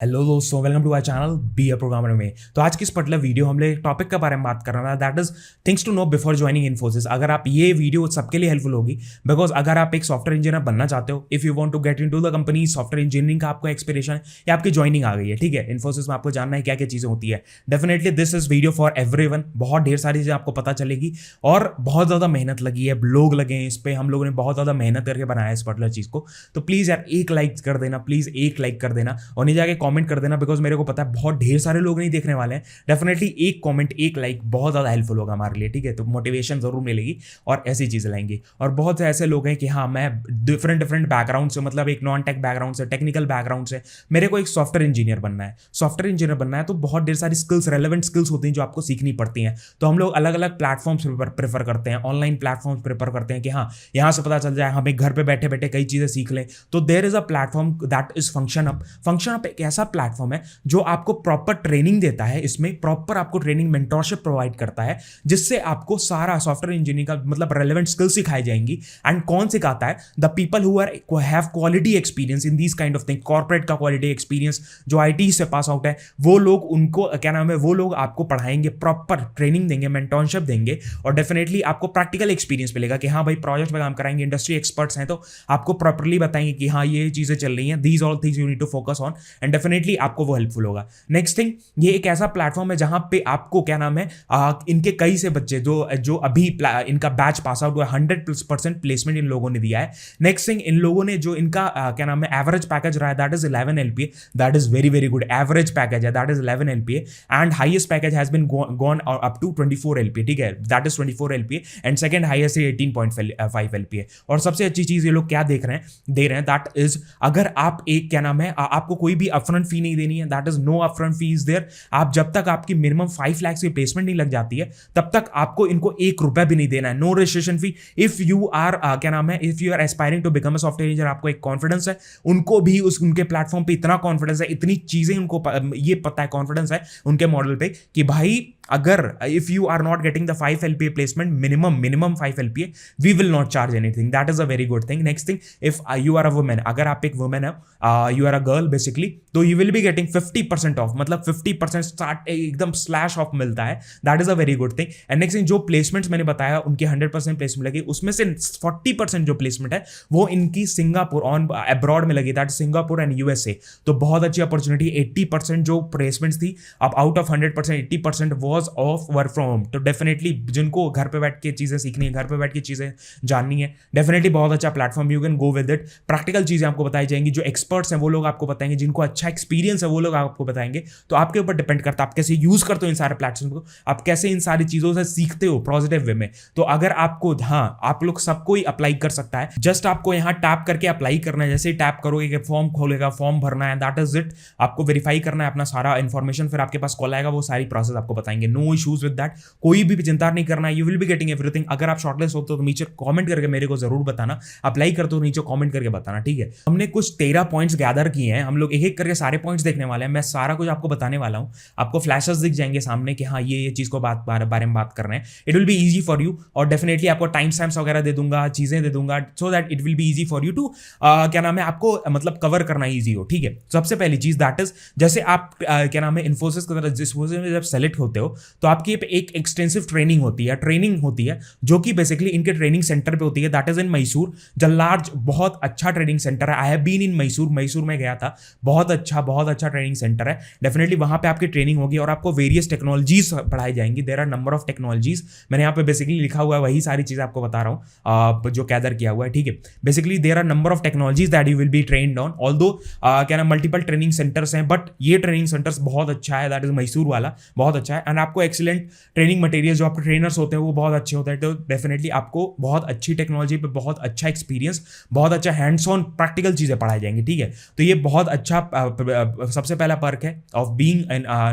Hello दोस्तों, welcome to our channel be a programmer में। तो आज की इस पर्टिकुलर वीडियो हम लोग एक टॉपिक के बारे में बात कर रहे हैं, that is things to know before joining Infosys. अगर आप ये वीडियो सबके लिए हेल्पफुल होगी, बिकॉज अगर आप एक सॉफ्टवेयर इंजीनियर बनना चाहते हो, if you want to get into the company software engineering का आपको एक्सपीरियंस है या आपकी ज्वाइनिंग आ गई है, ठीक है, इन्फोसिस में आपको जानना है क्या क्या चीज़ें होती है, definitely this is video for everyone. बहुत ढेर सारी चीज़ें आपको पता चलेगी और बहुत ज़्यादा मेहनत लगी है, लोग लगे हैं इस पर, हम लोगों ने बहुत ज़्यादा मेहनत करके बनाया है इस पर्टिकुलर चीज़ को। तो प्लीज़ यार एक लाइक कर देना, प्लीज़ एक लाइक कर देना और नहीं जाके कॉमेंट कर देना, बिकॉज मेरे को पता है बहुत ढेर सारे लोग नहीं देखने वाले हैं। डेफिनेटली एक कमेंट एक लाइक बहुत ज्यादा हेल्पफुल होगा हमारे लिए, ठीक है। तो मोटिवेशन जरूर मिलेगी और ऐसी चीजें लाएंगे। और बहुत से ऐसे लोग हैं कि हाँ, मैं डिफरेंट बैकग्राउंड से, मतलब एक नॉन टेक बैकग्राउंड से, टेक्निकल बैकग्राउंड से, मेरे को एक सॉफ्टवेयर इंजीनियर बनना है। सॉफ्टवेयर इंजीनियर बनना है तो बहुत ढेर सारी स्किल्स, रेलेवेंट स्किल्स होती हैं जो आपको सीखनी पड़ती हैं। तो हम लोग अलग अलग प्लेटफॉर्म्स प्रेफर करते हैं, ऑनलाइन प्लेटफॉर्म्स प्रेफर करते हैं कि हाँ, यहाँ से पता चल जाए, हमें घर पे बैठे बैठे कई चीजें सीख लें। तो there is a platform that is Function Up. Function Up एक ऐसा प्लेटफॉर्म है जो आपको प्रॉपर ट्रेनिंग देता है, इसमें प्रॉपर आपको ट्रेनिंग मेंटरशिप प्रोवाइड करता है, जिससे आपको सारा सॉफ्टवेयर इंजीनियरिंग का मतलब रेलेवेंट स्किल्स सिखाई जाएंगी। एंड कौन सिखाता है? The people who are have quality experience in these kind of thing, corporate का क्वालिटी एक्सपीरियंस, जो आईटी से पास आउट है, वो लोग, उनको क्या नाम है, वो लोग आपको पढ़ाएंगे, प्रॉपर ट्रेनिंग देंगे, मेंटरशिप देंगे और डेफिनेटली आपको प्रैक्टिकल एक्सपीरियंस मिलेगा कि हाँ भाई, प्रोजेक्ट में काम कराएंगे, इंडस्ट्री एक्सपर्ट्स हैं तो आपको प्रॉपरली बताएंगे कि हाँ ये चीजें चल रही हैं, these all things you need to focus on, and definitely आपको वो हेल्पफुल होगा। नेक्स्ट थिंग, ये एक ऐसा प्लेटफॉर्म है जहां पे आपको क्या नाम है, इनके कई से बच्चे जो अभी इनका बैच पास आउट हुआ, 100% प्लेसमेंट इन लोगों ने दिया है। नेक्स्ट थिंग, इन लोगों ने जो इनका क्या नाम है एवरेज पैकेज रहा है, that is 11 LPA, that is very very good. Average package है that is 11 LPA and highest package has been gone up to 24 LPA, ठीक है, that is 24 LPA and second highest 18.5 LPA। और सबसे अच्छी चीज ये लोग क्या दे रहे हैं, दैट इज अगर आप एक क्या नाम है, आपको कोई भी अपफ्रंट फी नहीं देनी है, that is no upfront fee is there. आप जब तक आपकी मिनिमम 5 लाख की प्लेसमेंट नहीं लग जाती है, तब तक आपको इनको 1 रुपया भी नहीं देना है। No registration fee. If you are क्या नाम है, if you are aspiring to become a software engineer, आपको एक कॉन्फिडेंस है, उनको भी उनके प्लेटफॉर्म पे इतना कॉन्फिडेंस है, इतनी चीजें उनको ये पता है, कॉन्फिडेंस है उनके मॉडल पे कि भाई अगर if you are not getting the 5 LPA placement, minimum 5 LPA, we will not charge anything. That is a very good thing. Next thing, if you are a women, अगर आप एक वुमेन है, you are a girl basically, तो you will be getting 50% off, मतलब 50% start एकदम slash off मिलता है। That is a very good thing. And next thing, जो प्लेसमेंट्स मैंने बताया उनके 100% प्लेसमेंट लगी, उसमें से 40% जो प्लेसमेंट है वो इनकी सिंगापुर ऑन अब्रॉड में लगी, दैट सिंगापुर एंड USA। तो बहुत अच्छी अपॉर्चुनिटी। 80% जो प्लेसमेंट्स थी, अब out of 100% 80% was of work from home. तो डेफिनेटली जिनको घर पे बैठ के चीजें सीखनी है, घर पे बैठ के चीजें जाननी है, डेफिनेटली बहुत अच्छा platform, you can go with it. Practical चीजें आपको बताई जाएंगी, जो एक्सपर्ट्स हैं वो लोग आपको बताएंगे, जिनको अच्छा एक्सपीरियंस है वो लोग आपको बताएंगे। तो आपके ऊपर डिपेंड करता है आप कैसे यूज करते हो इन सारे प्लेटफॉर्म को, आप कैसे इन सारी चीजों से सीखते हो पॉजिटिव वे में। तो अगर आपको, हाँ, आप लोग सबको ही अप्लाई कर सकता है, जस्ट आपको यहाँ टैप करके अप्लाई करना है। जैसे ही टैप करोगे कि फॉर्म खोलेगा, फॉर्म भरना है, दैट इज इट। आपको वेरीफाई करना है अपना सारा इन्फॉर्मेशन, फिर आपके पास कॉल आएगा, वो सारी प्रोसेस आपको बताएंगे। नो इशूज विद दैट, कोई भी चिंता नहीं करना है, you will be getting everything. अगर आप शॉर्टलिस्ट होते हो तो नीचे कमेंट करके मेरे को जरूर बताना, अप्लाई करते हो नीचे कमेंट करके बताना, ठीक है। हमने कुछ 13 पॉइंट्स गैदर किए हैं, हम लोग एक एक करके सारे पॉइंट्स देखने वाले हैं। मैं सारा कुछ आपको बताने वाला हूं, आपको फ्लैशेस दिख जाएंगे सामने कि हाँ ये चीज को बारे में बात कर रहे हैं। It will be easy for you और डेफिनेटली आपको टाइम स्टैम्प्स वगैरह दे दूंगा, चीजें दे दूंगा, so that it will be easy for you to क्या नाम है, आपको मतलब कवर करना इजी हो, ठीक है। सबसे पहली चीज दैट इज, जैसे आप क्या नाम है इन्फोसिस की तरह जिस में जब सेलेक्ट होते हो तो आपकी एक एक्सटेंसिव ट्रेनिंग होती है जो कि बेसिकली इनके ट्रेनिंग सेंटर पे होती है, that is in Mysore. The large, बहुत अच्छा ट्रेनिंग सेंटर है। I have been in Mysore में गया था, बहुत अच्छा ट्रेनिंग सेंटर है। डेफिनेटली वहां पे आपकी ट्रेनिंग होगी और आपको वेरियस टेक्नोलॉजीज पढ़ाई जाएंगी। There are number of technologies, मैंने यहाँ पे बेसिकली लिखा हुआ है, वही सारी चीजें आपको बता रहा हूँ जो कैदर किया हुआ है, ठीक है। Basically there are number of technologies that you will be trained on, although क्या नाम मल्टीपल ट्रेनिंग सेंटर्स हैं, बट ये ट्रेनिंग सेंटर्स बहुत अच्छा है, दैट इज मैसूर वाला बहुत अच्छा है। एंड आपको एक्सीलेंट ट्रेनिंग मटेरियल, जो आपके ट्रेनर्स होते हैं वो बहुत अच्छे होते हैं। तो डेफिनेटली आपको बहुत अच्छी टेक्नोलॉजी पे बहुत अच्छा एक्सपीरियंस, बहुत अच्छा हैंड्स ऑन प्रैक्टिकल चीजें पढ़ाई जाएंगी, ठीक है। तो ये बहुत अच्छा सबसे पहला पर्क है of being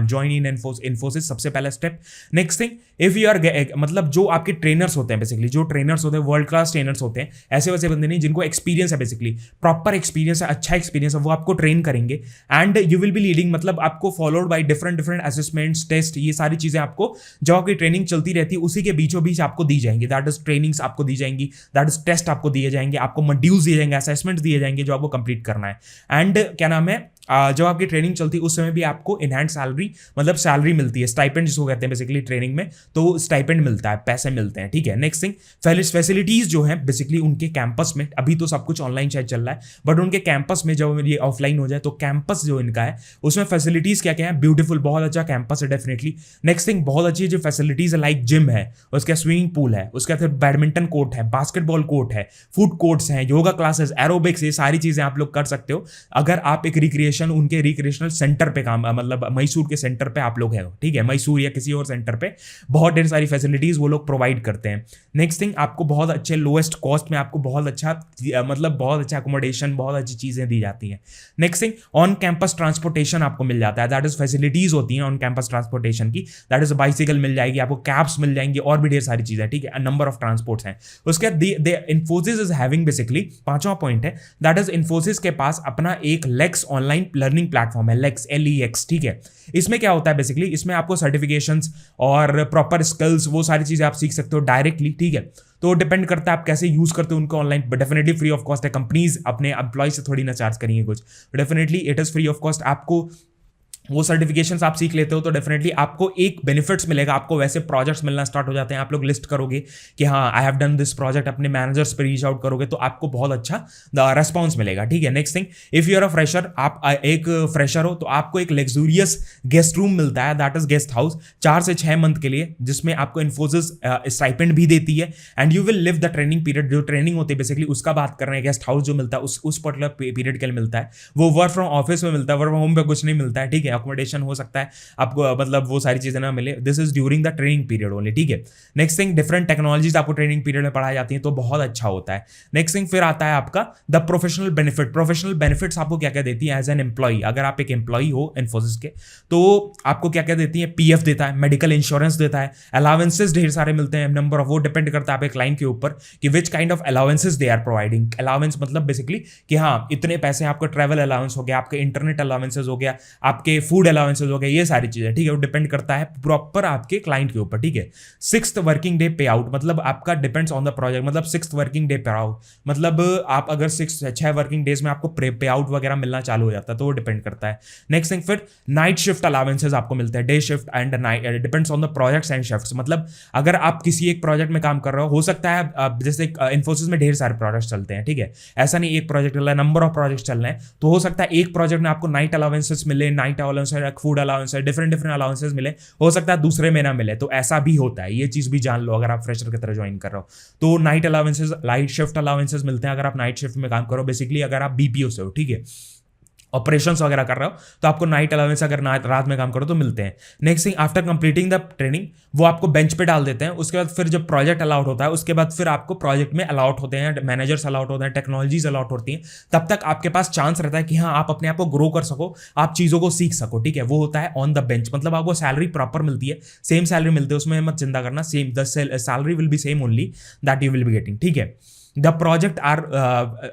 join in Infosys, सबसे पहला step. Next thing, if you are मतलब जो आपके ट्रेनर्स होते हैं, बेसिकली जो ट्रेनर्स होते हैं वर्ल्ड क्लास ट्रेनर्स होते हैं, ऐसे वैसे बंदे नहीं, जिनको एक्सपीरियंस है, बेसिकली प्रॉपर एक्सपीरियंस है, अच्छा एक्सपीरियंस है, वो आपको ट्रेन करेंगे। And you will be leading, मतलब आपको followed by different assessments, test, ये सारी चीजें आपको जब आपकी ट्रेनिंग चलती रहती है उसी के बीचों बीच आपको दी जाएंगी। दैट इज ट्रेनिंग्स आपको दी जाएंगी, दैट इज टेस्ट आपको दिए जाएंगे, आपको मॉड्यूल्स दिए जाएंगे, असेसमेंट्स दिए जाएंगे जो आपको कंप्लीट करना है। एंड क्या नाम है, जब आपकी ट्रेनिंग चलती है उस समय भी आपको इनहैंड सैलरी मतलब सैलरी मिलती है, स्टाइपेंड जिसको कहते हैं बेसिकली ट्रेनिंग में, तो स्टाइपेंड मिलता है, पैसे मिलते हैं, ठीक है। नेक्स्ट थिंग, फैसिलिटीज जो है बेसिकली उनके कैंपस में, अभी तो सब कुछ ऑनलाइन शायद चल रहा है, बट उनके कैंपस में जब ये ऑफलाइन हो जाए तो कैंपस जो इनका है उसमें फैसिलिटीज क्या क्या है, ब्यूटीफुल, बहुत अच्छा कैंपस है डेफिनेटली। नेक्स्ट थिंग, बहुत अच्छी जो फैसिलिटीज है लाइक जिम है, उसका स्विमिंग पूल है, उसका फिर बैडमिंटन कोर्ट है, बास्केटबॉल कोर्ट है, फूड कोर्ट्स हैं, योगा क्लासेस, एरोबिक्स, ये सारी चीजें आप लोग कर सकते हो अगर आप एक रिक्रिएशन उनके रिक्रिएशनल सेंटर पे काम, मतलब मैसूर के सेंटर पे आप लोग हैं, ठीक है, मैसूर या किसी और सेंटर पे बहुत ढेर सारी फैसिलिटीज वो लोग प्रोवाइड करते हैं। नेक्स्ट थिंग, आपको बहुत अच्छे लोएस्ट कॉस्ट में आपको बहुत अच्छा मतलब बहुत अच्छा अकोमोडेशन, बहुत अच्छी चीजें दी जाती हैं। Next thing, on campus transportation आपको मिल जाता है, दैट इज फैसिलिटीज होती हैं ऑन कैंपस ट्रांसपोर्टेशन की, दैट इज बाइसिकल मिल जाएगी आपको, कैब्स मिल जाएंगे और भी ढेर सारी चीजें, ठीक है, नंबर ऑफ ट्रांसपोर्ट्स हैं। उसके बाद इन्फोसिस इज हैविंग बेसिकली, पांचवा पॉइंट है, दैट इज इन्फोसिस के पास अपना एक लेक्स ऑनलाइन लर्निंग प्लेटफॉर्म है, लेक्स, LEX, ठीक है। इसमें क्या होता है बेसिकली, इसमें आपको सर्टिफिकेशंस और प्रॉपर स्किल्स वो सारी चीजें आप सीख सकते हो डायरेक्टली, ठीक है। तो डिपेंड करता है आप कैसे यूज करते हो उनको online, definitely free of cost है, कंपनीज अपने एम्प्लॉय से थोड़ी ना चार्ज करेंगे कुछ, definitely it is free of cost. आपको वो सर्टिफिकेशंस आप सीख लेते हो तो डेफिनेटली आपको एक बेनिफिट्स मिलेगा, आपको वैसे प्रोजेक्ट्स मिलना स्टार्ट हो जाते हैं, आप लोग लिस्ट करोगे कि हाँ I have done this project, अपने मैनेजर्स पे रीच आउट करोगे तो आपको बहुत अच्छा रेस्पॉन्स मिलेगा, ठीक है। Next thing, if you are a fresher, आप एक फ्रेशर हो तो आपको एक लग्जूरियस गेस्ट रूम मिलता है, दैट इज गेस्ट हाउस, 4 से 6 मंथ के लिए, जिसमें आपको इन्फोसिस स्टाइपेंड भी देती है and you will live the training period, जो ट्रेनिंग होती है बेसिकली उसका बात कर रहे हैं। गेस्ट हाउस जो मिलता है उस पर्टिकुलर पीरियड के लिए मिलता है, वो वर्क फ्रॉम ऑफिस में मिलता है, वर्क फ्रॉम होम पे कुछ नहीं मिलता है, ठीक है। अकोमोडेशन हो सकता है आपको, मतलब वो सारी चीजें ना मिले, this is during the training period only, ठीक है। नेक्स्ट थिंग, डिफरेंट टेक्नोलॉजीज आपको ट्रेनिंग पीरियड में पढ़ाई जाती हैं तो बहुत अच्छा होता है। नेक्स्ट थिंग, फिर आता है आपका the professional benefit. Professional benefits आपको क्या क्या देती है एज एन एम्प्लॉई, अगर आप एक एम्प्लॉई हो इन्फोसिस के तो आपको क्या क्या देती है, PF देता है, मेडिकल इंश्योरेंस देता है, अलाउंसेस ढेर सारे मिलते हैं, नंबर ऑफ, वो डिपेंड करता है आपके क्लाइंट के ऊपर कि which kind of allowances they are providing. Allowance मतलब बेसिकली कि हाँ इतने पैसे, आपका ट्रैवल अलाउंस हो गया, आपके इंटरनेट अलाउंसेस हो गया, आपके फूड अलाउंसेस हो गए, ये सारी चीजें, ठीक है, वो डिपेंड करता है प्रॉपर आपके क्लाइंट के ऊपर, ठीक है। 6th वर्किंग डे पे आउट, मतलब आपका डिपेंड्स ऑन द प्रोजेक्ट, मतलब 6th वर्किंग डे पे आउट, मतलब आप अगर 6 वर्किंग डेज में आपको पे आउट वगैरह मिलना चालू हो जाता है तो वो डिपेंड करता है। नेक्स्ट थिंग, फिर नाइट शिफ्ट अलाउंसेस आपको मिलते हैं, day shift and night, depends on the projects and shifts, मतलब अगर आप किसी एक प्रोजेक्ट में काम कर रहे हो सकता है जैसे इन्फोसिस में ढेर सारे प्रोजेक्ट्स चलते हैं, ठीक है, ऐसा नहीं एक प्रोजेक्ट चल रहा है, नंबर ऑफ प्रोजेक्ट्स चल रहे हैं, तो हो सकता है एक प्रोजेक्ट में आपको नाइट अलाउंसेस मिले, night allowance, food allowance, different allowances मिले, हो सकता है दूसरे में ना मिले, तो ऐसा भी होता है, ये चीज भी जान लो अगर आप फ्रेशर की तरह ज्वाइन कर रहे हो। तो night allowances, light shift allowances मिलते हैं अगर आप नाइट शिफ्ट में काम करो, बेसिकली अगर आप BPO से हो, ठीक है, ऑपरेशंस वगैरह कर रहे हो तो आपको नाइट अलाउंस अगर रात में काम करो तो मिलते हैं। Next thing, after completing the training वो आपको बेंच पे डाल देते हैं, उसके बाद फिर जब प्रोजेक्ट अलाउट होता है उसके बाद फिर आपको प्रोजेक्ट में अलाउट होते हैं, मैनेजर्स अलाउट होते हैं, टेक्नोलॉजीज अलाउट होती हैं, तब तक आपके पास चांस रहता है कि हाँ आप अपने आप को ग्रो कर सको, आप चीज़ों को सीख सको, ठीक है। वो होता है ऑन द बेंच, मतलब आपको सैलरी प्रॉपर मिलती है, सेम सैलरी मिलती है, उसमें मत चिंता करना, same the salary will be same only that you will be getting, ठीक है। The project are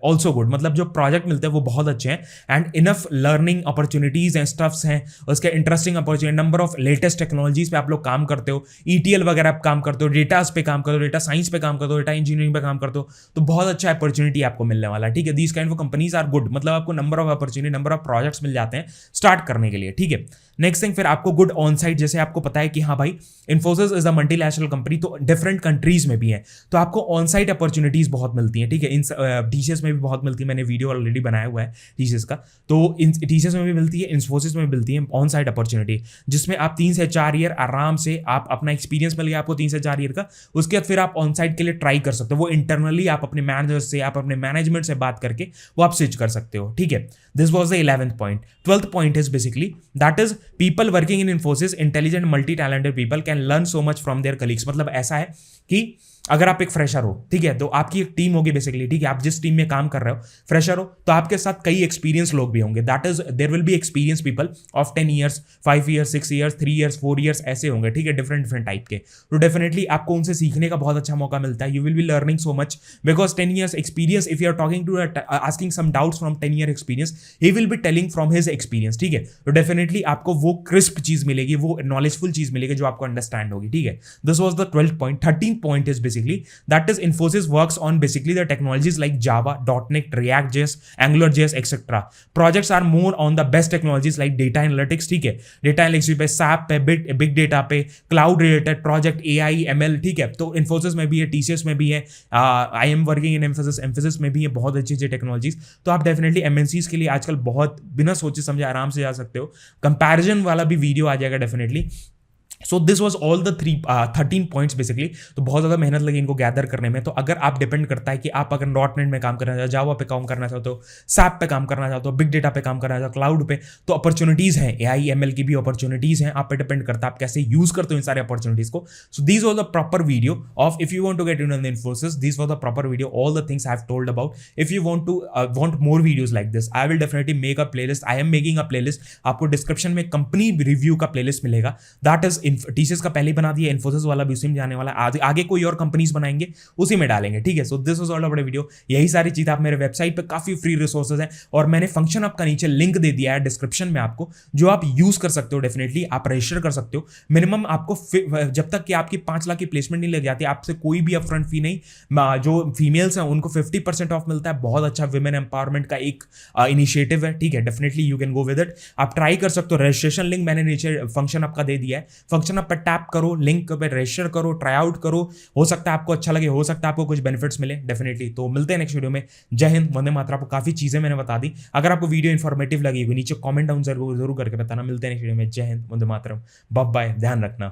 also good, मतलब जो प्रोजेक्ट मिलते हैं वो बहुत अच्छे हैं and enough learning opportunities and stuffs हैं, उसके interesting opportunity, number of latest technologies पे आप लोग काम करते हो, ETL वगैरह आप काम करते हो, डेटास पे काम करते हो, डेटा साइंस पे काम करते हो, डेटा इंजीनियरिंग पे काम करते हो, तो बहुत अच्छा अपॉर्चुनिटी आपको मिलने वाला है, ठीक है। These kind of companies are good, मतलब आपको number of opportunity, number of projects मिल जाते हैं स्टार्ट करने के लिए, ठीक है। नेक्स्ट थिंग, फिर आपको गुड ऑन साइट, जैसे आपको पता है कि हाँ भाई Infosys is a multinational company, तो डिफरेंट कंट्रीज में भी है, तो आपको ऑन साइट अपॉर्चुनिटीज बहुत मिलती हैं, ठीक है। इन TCS में भी बहुत मिलती है, मैंने वीडियो ऑलरेडी बनाया हुआ है TCS का, तो इन TCS में भी मिलती है, इन्फोसिस में भी मिलती है ऑन साइट अपॉर्चुनिटी, जिसमें आप 3 से 4 ईयर आराम से आप अपना एक्सपीरियंस मिल गया आपको 3 से 4 ईयर का, उसके बाद फिर आप ऑन साइट के लिए ट्राई कर सकते हो, वो इंटरनली आप अपने मैनेजर से, आप अपने मैनेजमेंट से बात करके वो आप स्विच कर सकते हो, ठीक है। This was the 11th point. 12th point is basically that is people working in Infosys, intelligent multi talented people can learn so much from their colleagues, मतलब ऐसा है कि अगर आप एक फ्रेशर हो, ठीक है, तो आपकी एक टीम होगी बेसिकली, ठीक है, आप जिस टीम में काम कर रहे हो फ्रेशर हो तो आपके साथ कई एक्सपीरियंस लोग भी होंगे, that is there will be experience people of 10 years, 5 years, 6 years, 3 years, 4 years ऐसे होंगे, ठीक है, डिफरेंट टाइप के, तो डेफिनेटली आपको उनसे सीखने का बहुत अच्छा मौका मिलता है, you will be learning so much because 10 years experience, if you are talking to asking some doubts from 10 year experience, he will be telling from his experience, ठीक है, तो डेफिनेटली आपको वो क्रिस्प चीज मिलेगी, वो नॉलेजफुल चीज मिलेगी जो आपको अंडरस्टैंड होगी, ठीक है। This was the 12th point. 13th point is basically. That is, Infosys works on basically the technologies like Java, .NET, React.js, AngularJS, etc. Projects are more on the best technologies like data analytics, ठीक है, data analytics पे, SAP पे, big data पे, cloud related project, AI, ML, ठीक है. तो Infosys में भी है, TCS में भी है, I am working in Infosys में भी है, बहुत अच्छी टेक्नोलॉजीज. तो आप डेफिनेटली MNCs के लिए आजकल बहुत बिना सोचे समझे आराम से जा सकते हो. कंपैरिजन वाला भी वीडियो आ जाएगा definitely. So this was all the 13 points basically. तो बहुत ज़्यादा मेहनत लगी इनको गैदर करने में. तो अगर आप डिपेंड करता है कि आप अगर .NET में काम करना चाहते हो, जावा पे काम करना चाहते हो, SAP पे काम करना चाहते हो, बिग डेटा पे काम करना चाहते हो, क्लाउड पे, तो अपॉर्चुनिटीज़ हैं, AI ML की भी अपॉर्चुनिटीज़ हैं. आप पे डिपेंड करता है आप कैसे यूज़ करते हो इन सारे अपॉर्चुनिटीज़ को. So this was the proper video of if you want to get in the Infosys. This was the proper video, all the things I have told about. If you want more videos like this, I will definitely make a playlist. I am making a playlist. आपको description में company review का playlist मिलेगा. That is TCS का बना दिया, Infosys वाला भी उसी में जाने वाला. आगे कोई और कंपनीज बनाएंगे उसी में डालेंगे, ठीक है. So this was all about video. यही सारी चीज आप मेरे वेबसाइट पे काफी फ्री रिसोर्सेज हैं और मैंने फंक्शन अप का नीचे लिंक दे दिया है डिस्क्रिप्शन में आपको, जो आप यूज कर सकते हो. डेफिनेटली आप रजिस्टर कर सकते हो. मिनिमम आपको जब तक कि आपकी 5 लाख की प्लेसमेंट नहीं लग जाती, आपसे कोई भी अपफ्रंट फी नहीं. जो फीमेल्स हैं उनको 50% ऑफ मिलता है. बहुत अच्छा विमेन एम्पावरमेंट का एक इनिशिएटिव है, ठीक है. Definitely you can go with it. आप ट्राई कर सकते हो. रजिस्ट्रेशन लिंक मैंने नीचे फंक्शन अप का दे दिया है. फंक्शन अप पर टैप करो, लिंक पे रजिस्टर करो, ट्राई आउट करो. हो सकता है आपको अच्छा लगे, हो सकता है आपको कुछ बेनिफिट्स मिले. डेफिनेटली. तो मिलते हैं नेक्स्ट वीडियो में. जय हिंद, वंदे मातरम. आपको काफी चीजें मैंने बता दी. अगर आपको वीडियो इन्फॉर्मेटिव लगी होगी नीचे कमेंट डाउन जरूर करके बताना. मिलते हैं नेक्स्ट वीडियो में. जय हिंद, वंदे मातरम. Bye bye. ध्यान रखना.